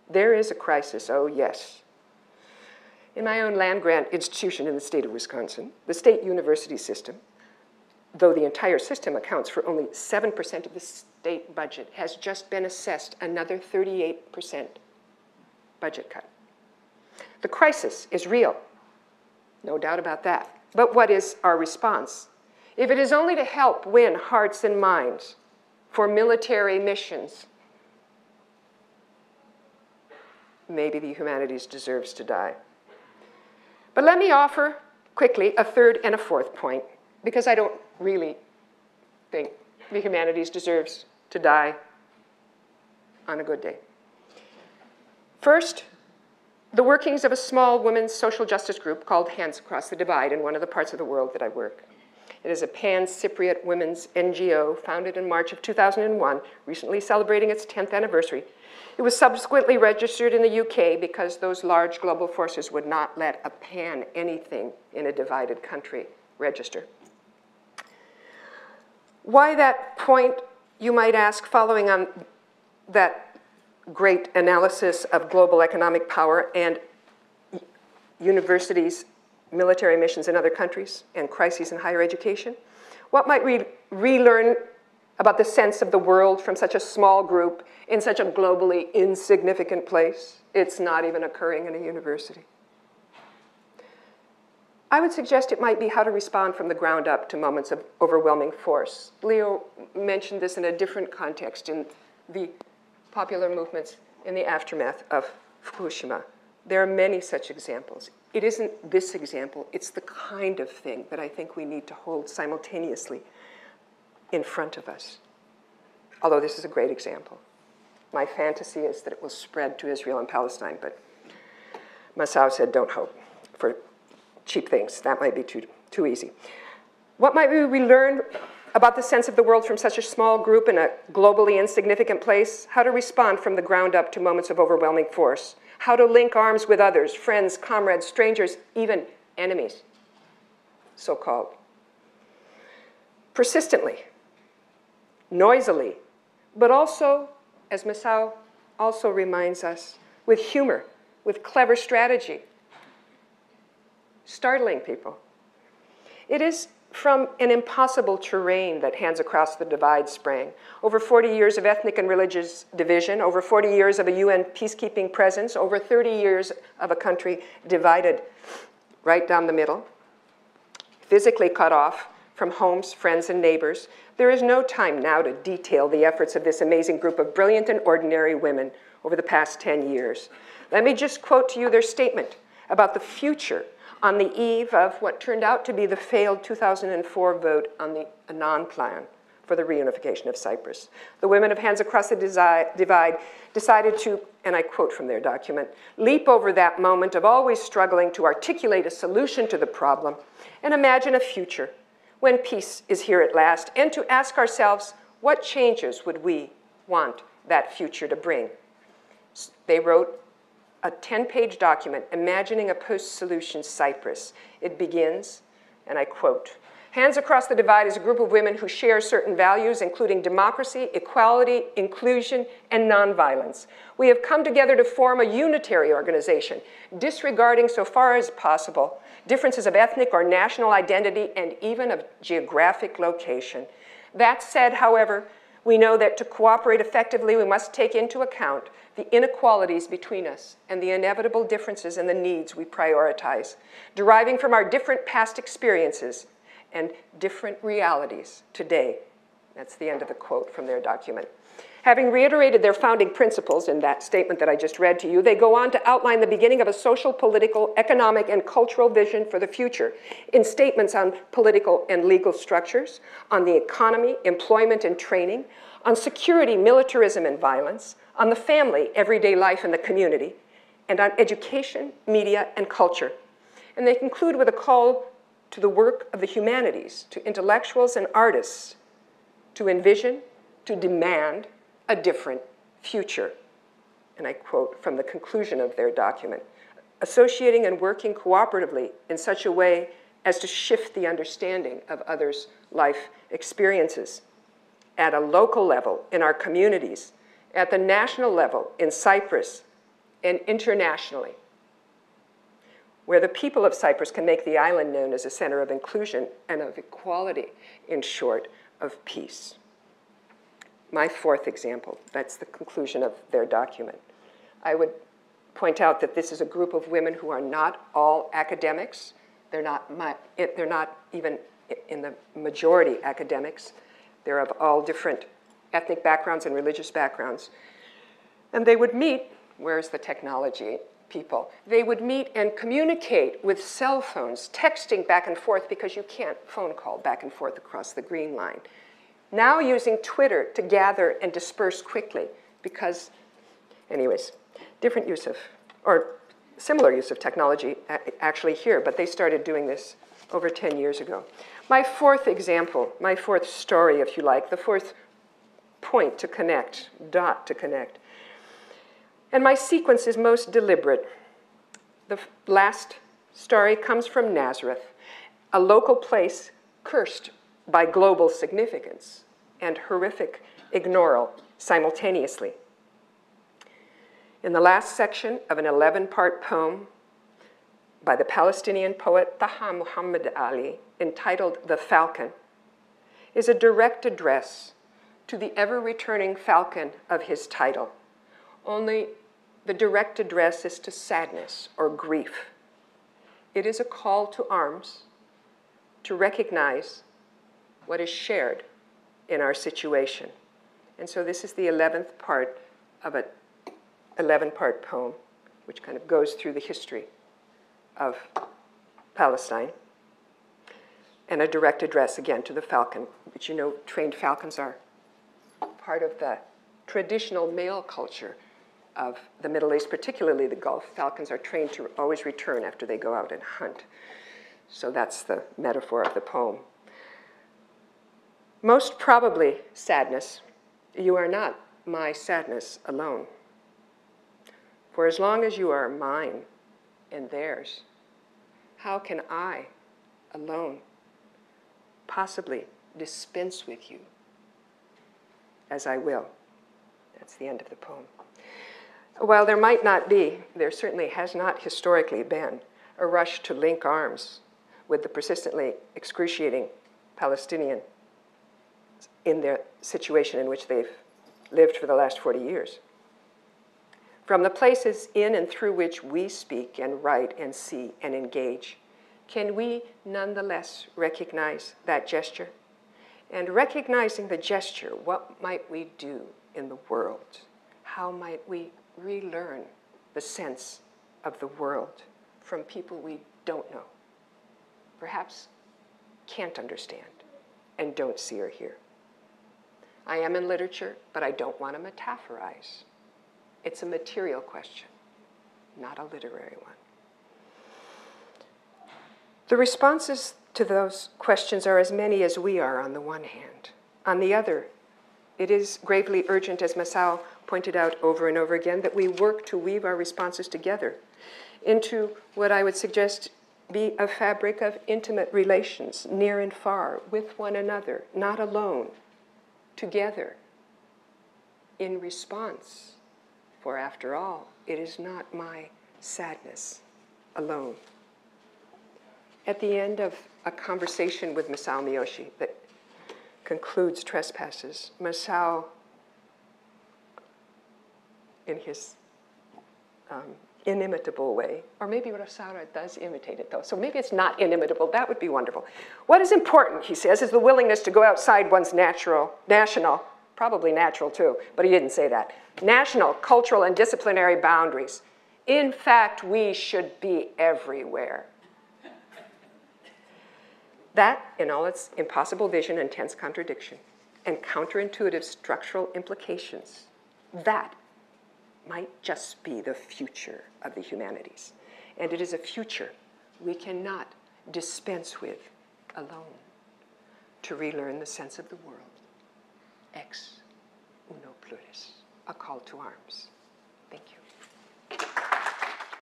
There is a crisis, oh yes. In my own land-grant institution in the state of Wisconsin, the state university system, though the entire system accounts for only 7% of the state budget, has just been assessed another 38% budget cut. The crisis is real, no doubt about that. But what is our response? If it is only to help win hearts and minds for military missions, maybe the humanities deserves to die. But let me offer quickly a third and a fourth point, because I don't really think the humanities deserves to die on a good day. First, the workings of a small women's social justice group called Hands Across the Divide in one of the parts of the world that I work. It is a pan-Cypriot women's NGO founded in March of 2001, recently celebrating its 10th anniversary. It was subsequently registered in the UK because those large global forces would not let a pan anything in a divided country register. Why that point, you might ask, following on that great analysis of global economic power and universities' military missions in other countries and crises in higher education? What might we relearn about the sense of the world from such a small group in such a globally insignificant place? It's not even occurring in a university. I would suggest it might be how to respond from the ground up to moments of overwhelming force. Leo mentioned this in a different context in the popular movements in the aftermath of Fukushima. There are many such examples. It isn't this example, it's the kind of thing that I think we need to hold simultaneously in front of us. Although this is a great example. My fantasy is that it will spread to Israel and Palestine, but Masao said don't hope for cheap things. That might be too easy. What might we relearn about the sense of the world from such a small group in a globally insignificant place? How to respond from the ground up to moments of overwhelming force? How to link arms with others, friends, comrades, strangers, even enemies, so-called. Persistently, noisily, but also, as Masao also reminds us, with humor, with clever strategy, startling people. It is from an impossible terrain that Hands Across the Divide sprang. Over 40 years of ethnic and religious division, over 40 years of a UN peacekeeping presence, over 30 years of a country divided right down the middle, physically cut off from homes, friends, and neighbors. There is no time now to detail the efforts of this amazing group of brilliant and ordinary women over the past 10 years. Let me just quote to you their statement about the future on the eve of what turned out to be the failed 2004 vote on the Annan Plan for the reunification of Cyprus. The women of Hands Across the Divide decided to, and I quote from their document, leap over that moment of always struggling to articulate a solution to the problem and imagine a future when peace is here at last, and to ask ourselves, what changes would we want that future to bring? They wrote a 10-page document imagining a post-solution Cyprus. It begins, and I quote, Hands Across the Divide is a group of women who share certain values, including democracy, equality, inclusion, and nonviolence. We have come together to form a unitary organization, disregarding so far as possible differences of ethnic or national identity and even of geographic location. That said, however, we know that to cooperate effectively, we must take into account the inequalities between us and the inevitable differences in the needs we prioritize, deriving from our different past experiences and different realities today. That's the end of the quote from their document. Having reiterated their founding principles in that statement that I just read to you, they go on to outline the beginning of a social, political, economic, and cultural vision for the future in statements on political and legal structures, on the economy, employment and training, on security, militarism, and violence, on the family, everyday life, and the community, and on education, media, and culture. And they conclude with a call to the work of the humanities, to intellectuals and artists, to envision, to demand a different future. And I quote from the conclusion of their document, associating and working cooperatively in such a way as to shift the understanding of others' life experiences at a local level in our communities, at the national level in Cyprus, and internationally, where the people of Cyprus can make the island known as a center of inclusion and of equality, in short, of peace. My fourth example, that's the conclusion of their document. I would point out that this is a group of women who are not all academics. They're not even in the majority academics. They're of all different ethnic backgrounds and religious backgrounds. And they would meet, where's the technology people? They would meet and communicate with cell phones, texting back and forth because you can't phone call back and forth across the green line. Now using Twitter to gather and disperse quickly because, anyways, different use of, or similar use of technology actually here, but they started doing this over 10 years ago. My fourth example, my fourth story, if you like, the fourth point to connect, dot to connect. And my sequence is most deliberate. The last story comes from Nazareth, a local place cursed by global significance and horrific ignoral simultaneously. In the last section of an 11-part poem by the Palestinian poet Taha Muhammad Ali, entitled The Falcon, is a direct address to the ever-returning falcon of his title. Only the direct address is to sadness or grief. It is a call to arms to recognize what is shared in our situation. And so this is the 11th part of an 11-part poem, which kind of goes through the history of Palestine, and a direct address, again, to the falcon, which you know trained falcons are part of the traditional male culture of the Middle East, particularly the Gulf. Falcons are trained to always return after they go out and hunt. So that's the metaphor of the poem. Most probably, sadness, you are not my sadness alone. For as long as you are mine and theirs, how can I, alone, possibly dispense with you as I will? That's the end of the poem. While there might not be, there certainly has not historically been, a rush to link arms with the persistently excruciating Palestinians in their situation in which they've lived for the last 40 years. From the places in and through which we speak and write and see and engage, can we nonetheless recognize that gesture? And recognizing the gesture, what might we do in the world? How might we relearn the sense of the world from people we don't know, perhaps can't understand, and don't see or hear? I am in literature, but I don't want to metaphorize. It's a material question, not a literary one. The responses to those questions are as many as we are on the one hand. On the other, it is gravely urgent, as Masao pointed out over and over again, that we work to weave our responses together into what I would suggest be a fabric of intimate relations, near and far, with one another, not alone, together, in response. For after all, it is not my sadness alone. At the end of a conversation with Masao Miyoshi that concludes Trespasses, Masao, in his inimitable way, or maybe Masao does imitate it though, so maybe it's not inimitable, that would be wonderful. What is important, he says, is the willingness to go outside one's national, probably natural too, but he didn't say that, national, cultural, and disciplinary boundaries. In fact, we should be everywhere. That, in all its impossible vision and tense contradiction, and counterintuitive structural implications, that might just be the future of the humanities. And it is a future we cannot dispense with alone to relearn the sense of the world. Ex uno pluribus, a call to arms. Thank you.